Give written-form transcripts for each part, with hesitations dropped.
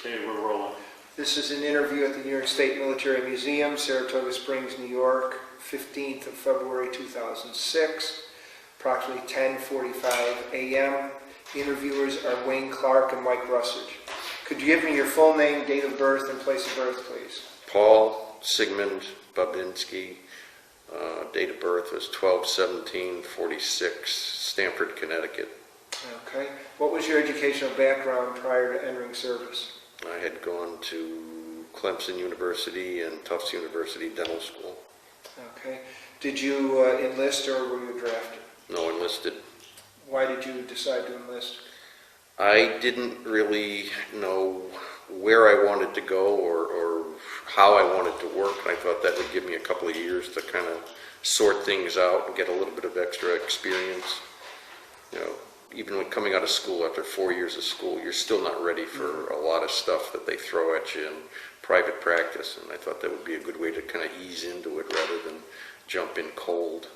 Okay, we're rolling. This is an interview at the New York State Military Museum, Saratoga Springs, New York, 15th of February 2006, approximately 10:45 a.m. Interviewers are Wayne Clark and Mike Russage. Could you give me your full name, date of birth, and place of birth, please? Paul Sigmund Bobinski, date of birth was 12/17/46, Stamford, Connecticut. Okay. What was your educational background prior to entering service? I had gone to Clemson University and Tufts University Dental School. Okay. Did you enlist or were you drafted? No, enlisted. Why did you decide to enlist? I didn't really know where I wanted to go or how I wanted to work. I thought that would give me a couple of years to kind of sort things out and get a little bit of extra experience. You know, even when coming out of school after 4 years of school, you're still not ready for a lot of stuff that they throw at you in private practice, and I thought that would be a good way to kind of ease into it rather than jump in cold.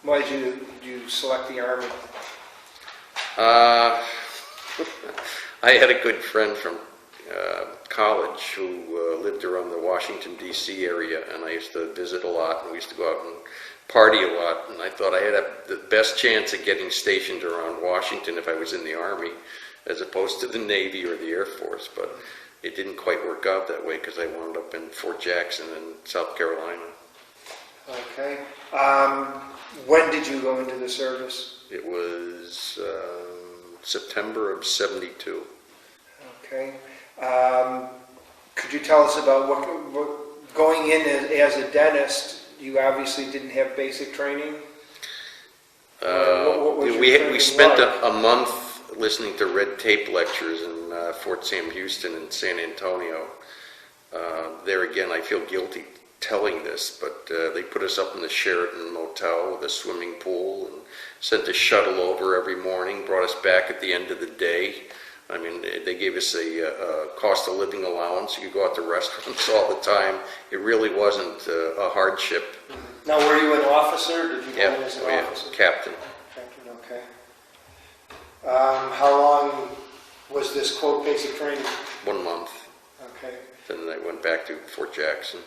Why did you select the Army? I had a good friend from college who lived around the Washington, D.C. area, and I used to visit a lot, and we used to go out and party a lot, and I thought I had the best chance of getting stationed around Washington if I was in the Army, as opposed to the Navy or the Air Force, but it didn't quite work out that way because I wound up in Fort Jackson in South Carolina. Okay. When did you go into the service? It was September of '72. Okay. Could you tell us about what going in as a dentist? You obviously didn't have basic training. We spent a month listening to red tape lectures in Fort Sam Houston and San Antonio. There again, I feel guilty telling this, but they put us up in the Sheraton Motel with a swimming pool and sent a shuttle over every morning, brought us back at the end of the day. I mean, they gave us a cost of living allowance. You could go out to restaurants all the time. It really wasn't a hardship. Now, were you an officer? Did you go in as an officer? Captain. Captain, okay. How long was this, quote, basic training? 1 month. Okay. Then I went back to Fort Jackson.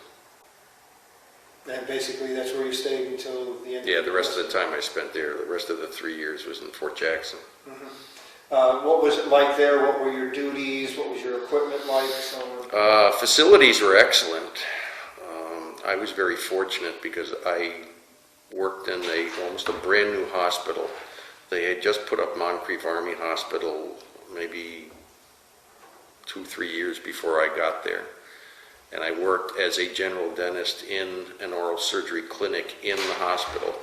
And basically that's where you stayed until the end? Yeah, the rest of the time I spent there, the rest of the 3 years was in Fort Jackson. Mm-hmm. What was it like there? What were your duties? What was your equipment like? Facilities were excellent. I was very fortunate because I worked in almost a brand new hospital. They had just put up Moncrief Army Hospital maybe 2-3 years before I got there. And I worked as a general dentist in an oral surgery clinic in the hospital.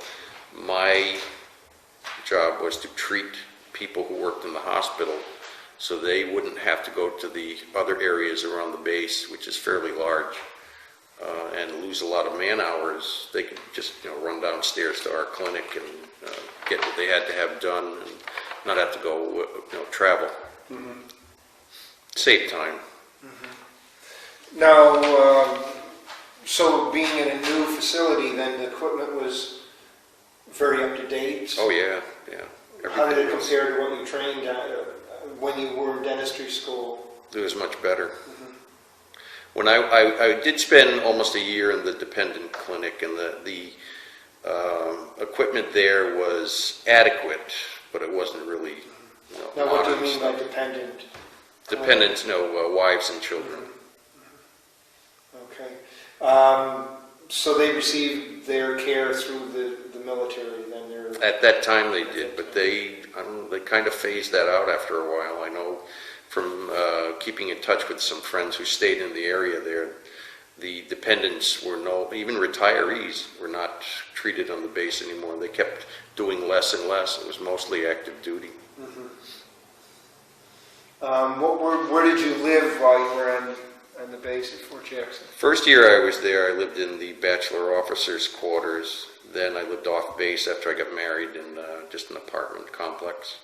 My job was to treat people who worked in the hospital so they wouldn't have to go to the other areas around the base, which is fairly large, and lose a lot of man hours. They could just run downstairs to our clinic and get what they had to have done and not have to go travel. Mm-hmm. Save time. Mm-hmm. Now, so being in a new facility, then the equipment was very up to date? Oh yeah, yeah. How did it compare to what you trained when you were in dentistry school? It was much better. Mm-hmm. When I did spend almost a year in the dependent clinic, and the equipment there was adequate, but it wasn't really. Now, what do you mean by dependent? Dependents, wives and children. Okay. So they received their care through the military, then? At that time they did, but they kind of phased that out after a while. I know from keeping in touch with some friends who stayed in the area there, the dependents were even retirees were not treated on the base anymore. They kept doing less and less. It was mostly active duty. Mm-hmm. Where did you live while you were on the base at Fort Jackson? First year I was there, I lived in the bachelor officers' quarters. Then I lived off base after I got married in just an apartment complex.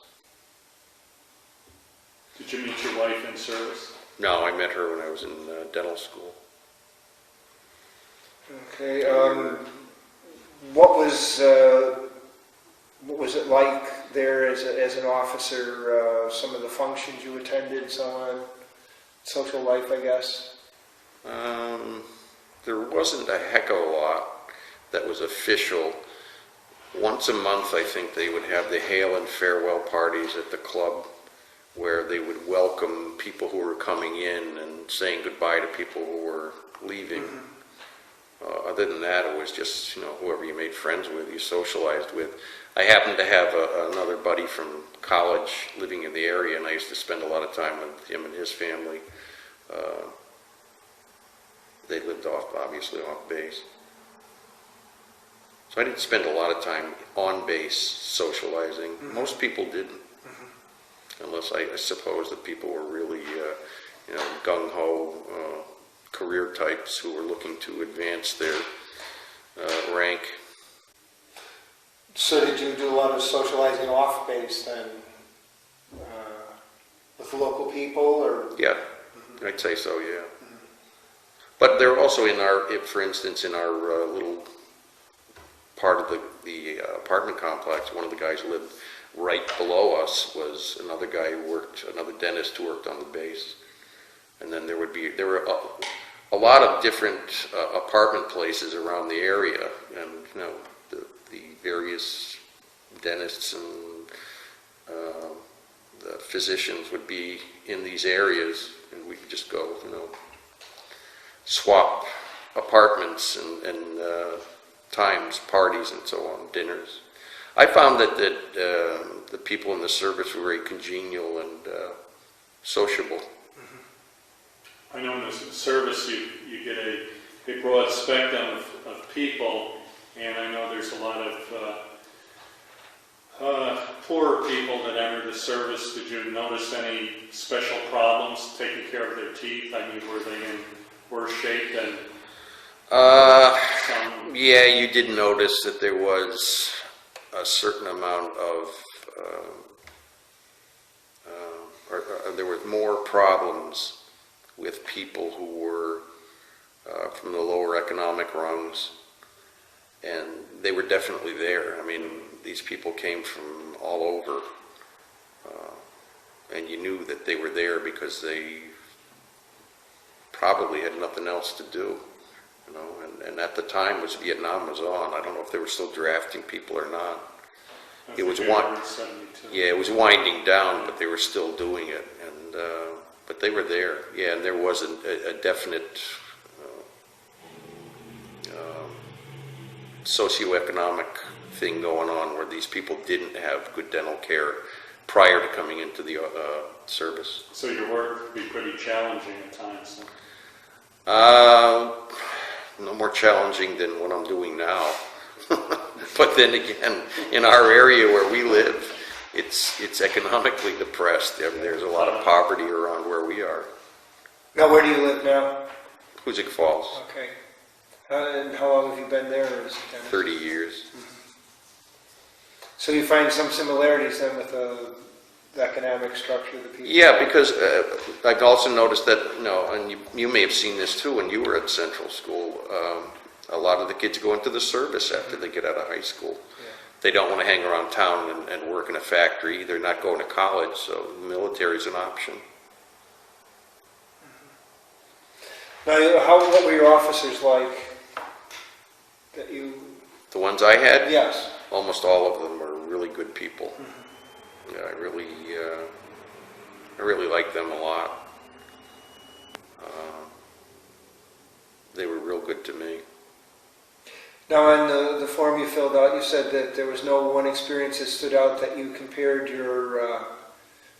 Did you meet your wife in service? No, I met her when I was in dental school. Okay. What was it like there as an officer? Some of the functions you attended, so on. social life, I guess? There wasn't a heck of a lot that was official. Once a month, I think they would have the hail and farewell parties at the club, where they would welcome people who were coming in and saying goodbye to people who were leaving. Other than that, it was just, whoever you made friends with, you socialized with. I happened to have another buddy from college living in the area, and I used to spend a lot of time with him and his family. They lived obviously off base. So I didn't spend a lot of time on base socializing. Most people didn't. Unless I suppose that people were really, gung-ho career types who were looking to advance their rank. So did you do a lot of socializing off base then, with local people, or? Yeah, I'd say so, yeah. But they're also for instance, in our little part of the apartment complex, one of the guys who lived right below us was another dentist who worked on the base. And then there were a lot of different apartment places around the area, and the various dentists and the physicians would be in these areas, and we could just go, swap apartments and times, parties, and so on, dinners. I found that the people in the service were very congenial and sociable. I know in the service you get a broad spectrum of people, and I know there's a lot of poorer people that enter the service. Did you notice any special problems taking care of their teeth? I mean, were they in worse shape than some? Yeah, you did notice that there was a certain amount of, or there were more problems with people who were from the lower economic rungs, and they were definitely there. I mean, these people came from all over, and you knew that they were there because they probably had nothing else to do, and at the time Vietnam was on. I don't know if they were still drafting people or not. It was it was winding down, but they were still doing it, and but they were there. Yeah, and there was a definite socioeconomic thing going on where these people didn't have good dental care prior to coming into the service. So your work would be pretty challenging at times. No more challenging than what I'm doing now. But then again, in our area where we live, it's economically depressed. I mean, there's a lot of poverty around where we are. Now, where do you live now? Hoosick Falls. Okay. And how long have you been there? 30 years. So you find some similarities then with the economic structure of the people? Yeah, because I've also noticed that, and you may have seen this too when you were at Central School, a lot of the kids go into the service after they get out of high school. Yeah. They don't want to hang around town and work in a factory. They're not going to college, so the military is an option. Now, what were your officers like that you... The ones I had? Yes. Almost all of them were really good people. Yeah, I really liked them a lot. They were real good to me. Now, on the form you filled out, you said that there was no one experience that stood out, that you compared your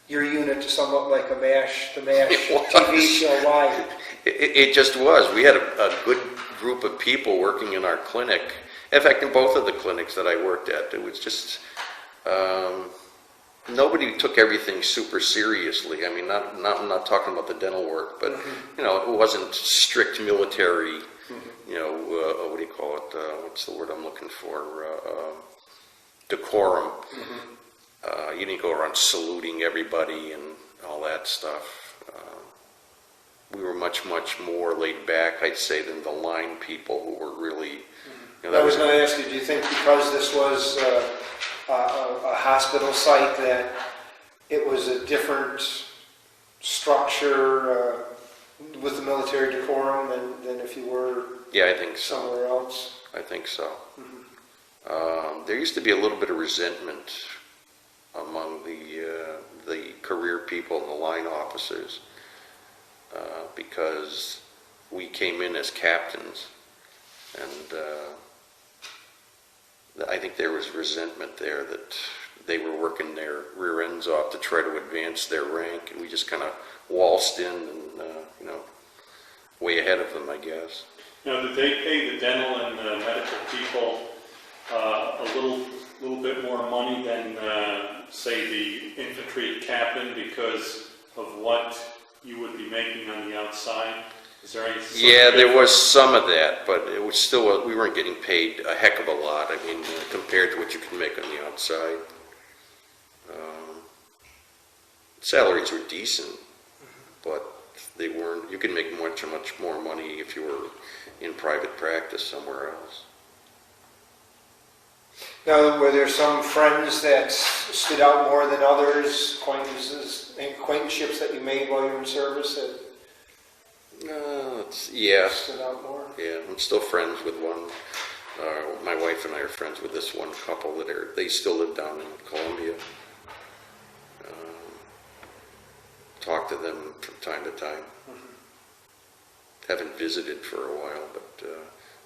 unit to somewhat like the MASH TV show. Why? It just was. We had a good group of people working in our clinic. In fact, in both of the clinics that I worked at, it was just nobody took everything super seriously. I mean, I'm not talking about the dental work, but it wasn't strict military. What do you call it? What's the word I'm looking for? Decorum. You didn't go around saluting everybody and all that stuff. We were much more laid back, I'd say, than the line people who were really... I was going to ask you, do you think because this was a hospital site that it was a different structure, with the military decorum than if you were Yeah, I think so. somewhere else. I think so. Mhm. There used to be a little bit of resentment among the career people and the line officers because we came in as captains, and I think there was resentment there that they were working their rear ends off to try to advance their rank, and we just kind of waltzed in and way ahead of them, I guess. Now, did they pay the dental and medical people a little bit more money than, say, the infantry captain because of what you would be making on the outside? Is there any? Yeah, there was some of that, but it was still, we weren't getting paid a heck of a lot. I mean, compared to what you can make on the outside. Salaries were decent, but they weren't, you can make much more money if you were in private practice somewhere else. Now, were there some friends that stood out more than others, acquaintanceships that you made while you were in service that Yeah, stood out more? yeah, I'm still friends with one. My wife and I are friends with this one couple they still live down in Columbia. Talk to them from time to time. Haven't visited for a while, but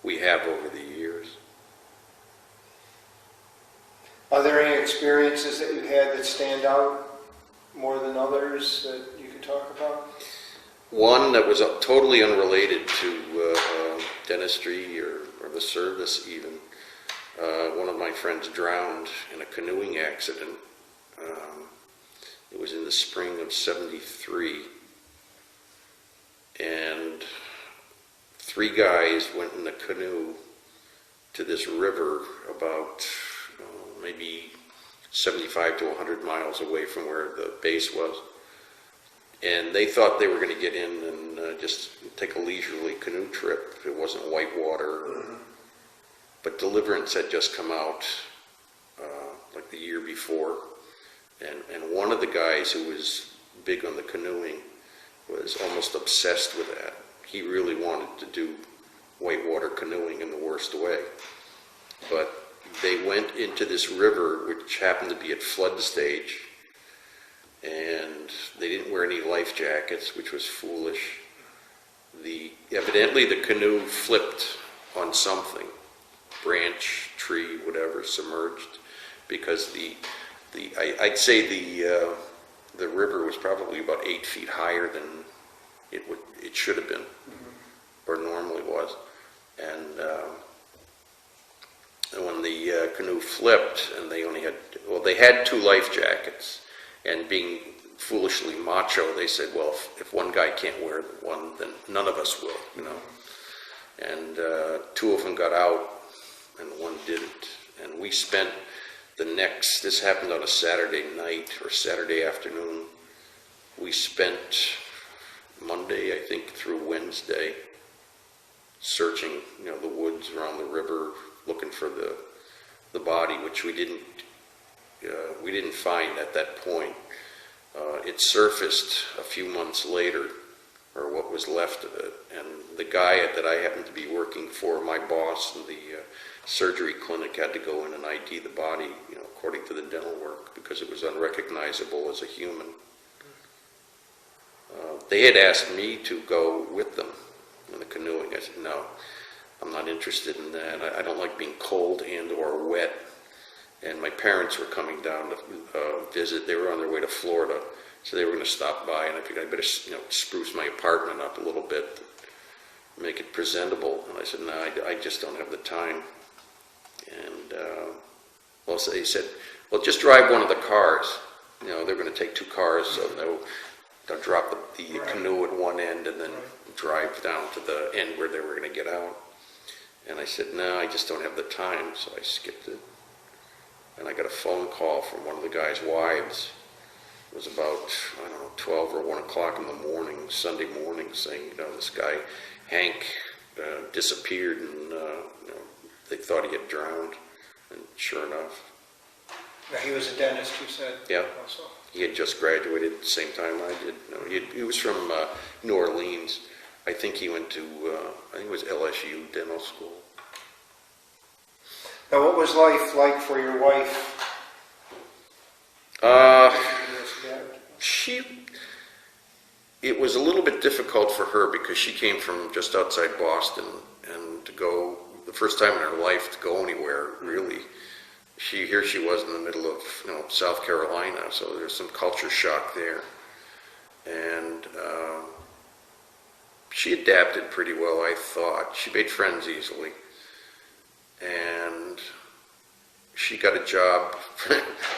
we have over the years. Are there any experiences that you had that stand out more than others that you could talk about? One that was totally unrelated to dentistry or the service even. One of my friends drowned in a canoeing accident. It was in the spring of '73. And 3 guys went in a canoe to this river about maybe 75 to 100 miles away from where the base was. And they thought they were going to get in and just take a leisurely canoe trip. It wasn't white water. But Deliverance had just come out like the year before. And one of the guys who was big on the canoeing was almost obsessed with that. He really wanted to do whitewater canoeing in the worst way. But they went into this river, which happened to be at flood stage, and they didn't wear any life jackets, which was foolish. Evidently the canoe flipped on something, branch, tree, whatever, submerged, because I'd say the river was probably about 8 feet higher than it should have been, or normally was. And when the canoe flipped, and they had 2 life jackets, and being foolishly macho, they said, well, if one guy can't wear one, then none of us will, you know. And 2 of them got out, and 1 didn't. And we spent this happened on a Saturday night or Saturday afternoon. We spent Monday, I think, through Wednesday, searching, the woods around the river, looking for the body, which we didn't find at that point. It surfaced a few months later, or what was left of it, and the guy that I happened to be working for, my boss in the surgery clinic, had to go in and ID the body, according to the dental work, because it was unrecognizable as a human. They had asked me to go with them in the canoeing. I said, no, I'm not interested in that. I don't like being cold and or wet. And my parents were coming down to visit. They were on their way to Florida, so they were going to stop by, and I figured I better spruce my apartment up a little bit, make it presentable. And I said, no, I just don't have the time. And so he said, well, just drive one of the cars. They're going to take 2 cars, so they'll drop the canoe at one end and then drive down to the end where they were going to get out. And I said, no, I just don't have the time, so I skipped it. And I got a phone call from one of the guy's wives. It was about, 12 or 1 o'clock in the morning, Sunday morning, saying, this guy, Hank, disappeared, and they thought he had drowned. And sure enough, Now, he was a dentist, you said? Yeah. Also. He had just graduated at the same time I did. No, he was from New Orleans. I think he went to, I think it was LSU Dental School. Now, what was life like for your wife? It was a little bit difficult for her because she came from just outside Boston, and to go, the first time in her life to go anywhere, really. Here she was in the middle of, South Carolina, so there's some culture shock there. And she adapted pretty well, I thought. She made friends easily. And she got a job.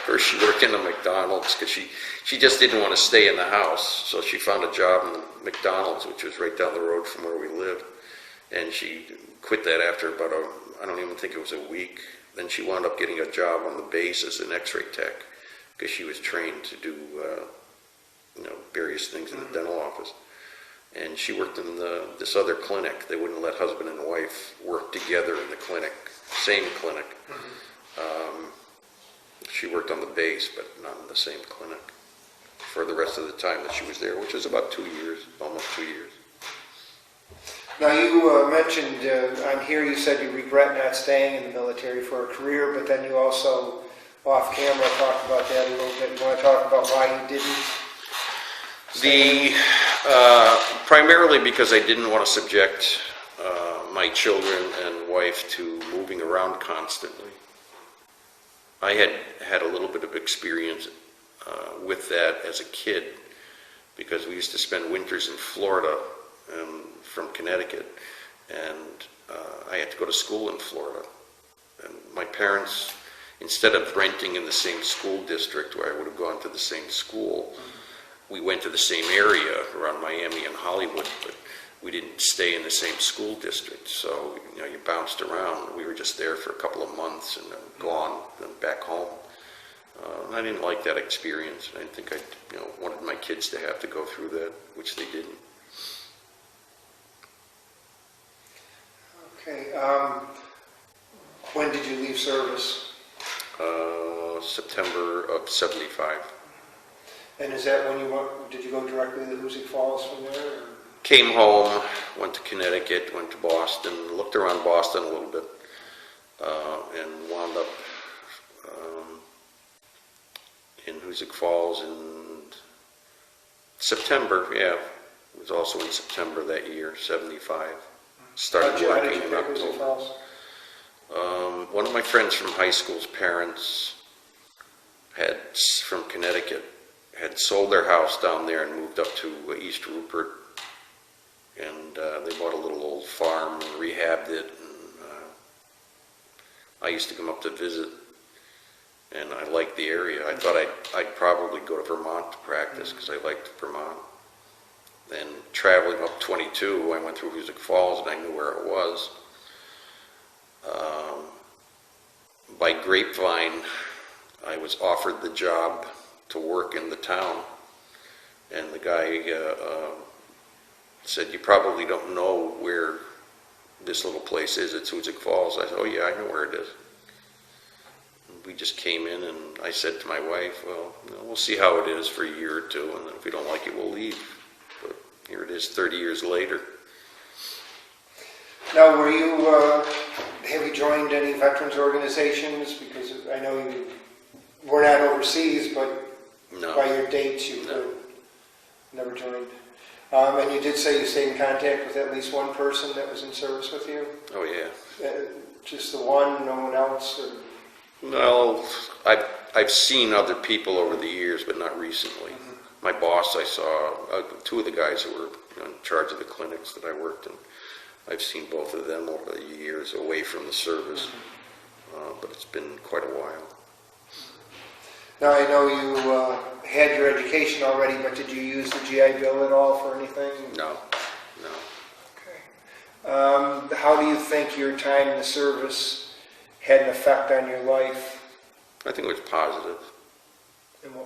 First she worked in a McDonald's because she just didn't want to stay in the house. So she found a job in the McDonald's, which was right down the road from where we lived. And she quit that after about I don't even think it was a week. Then she wound up getting a job on the base as an x-ray tech because she was trained to do various things in the dental office. And she worked in this other clinic. They wouldn't let husband and wife work together in the clinic, same clinic. She worked on the base, but not in the same clinic for the rest of the time that she was there, which was about 2 years, almost 2 years. Now, you mentioned on here, you said you regret not staying in the military for a career, but then you also, off camera, talked about that a little bit. You want to talk about why you didn't? Primarily because I didn't want to subject my children and wife to moving around constantly. I had a little bit of experience with that as a kid because we used to spend winters in Florida from Connecticut, and I had to go to school in Florida. And my parents, instead of renting in the same school district where I would have gone to the same school, we went to the same area around Miami and Hollywood, but we didn't stay in the same school district. So, you bounced around. We were just there for a couple of months and then gone, then back home. I didn't like that experience. I didn't think I wanted my kids to have to go through that, which they didn't. Okay. When did you leave service? September of '75. And is that when did you go directly to Hoosick Falls from there? Or? Came home, went to Connecticut, went to Boston, looked around Boston a little bit, and wound up in Hoosick Falls in September. Yeah, it was also in September that year, '75. Started working in October. One of my friends from high school's parents from Connecticut had sold their house down there and moved up to East Rupert, and they bought a little old farm and rehabbed it, and I used to come up to visit, and I liked the area. I thought I'd probably go to Vermont to practice because I liked Vermont. Then traveling up 22, I went through Hoosick Falls and I knew where it was. By grapevine, I was offered the job to work in the town, and the guy said, "You probably don't know where this little place is. It's Hoosick Falls." I said, "Oh yeah, I know where it is." And we just came in, and I said to my wife, "Well, we'll see how it is for a year or two, and then if we don't like it, we'll leave." But here it is 30 years later. Now, have you joined any veterans organizations? Because I know you were not overseas, but No. by your dates you never joined. And you did say you stayed in contact with at least one person that was in service with you? Oh yeah. Just the one, no one else? Or? Well, I've seen other people over the years, but not recently. My boss, I saw two of the guys who were in charge of the clinics that I worked in. I've seen both of them over the years away from the service, but it's been quite a while. Now, I know you had your education already, but did you use the GI Bill at all for anything? No. Okay. How do you think your time in the service had an effect on your life? I think it was positive.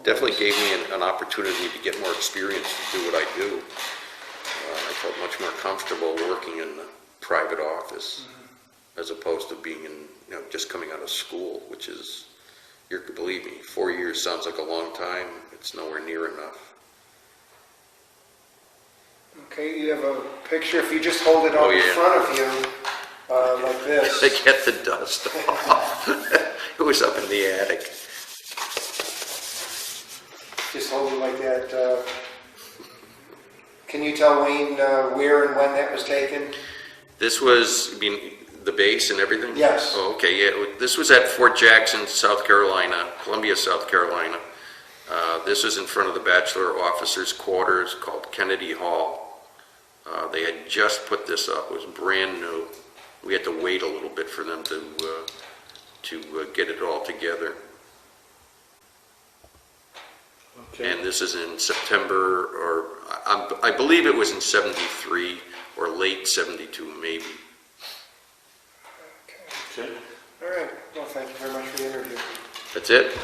Definitely gave me an opportunity to get more experience to do what I do. I felt much more comfortable working in a private office as opposed to being in, just coming out of school, which is Believe me, 4 years sounds like a long time. It's nowhere near enough. Okay, you have a picture, if you just hold it Oh, on in yeah. front of you, like this. They get the dust off. It was up in the attic. Just hold it like that. Can you tell Wayne where and when that was taken? This was, you mean, the base and everything? Yes. Oh, okay, yeah. This was at Fort Jackson, South Carolina, Columbia, South Carolina. This was in front of the Bachelor Officers' Quarters called Kennedy Hall. They had just put this up. It was brand new. We had to wait a little bit for them to get it all together. Okay. And this is in September, or I believe it was in 73 or late 72, maybe. Okay. Okay. All right, well, thank you very much for the interview. That's it?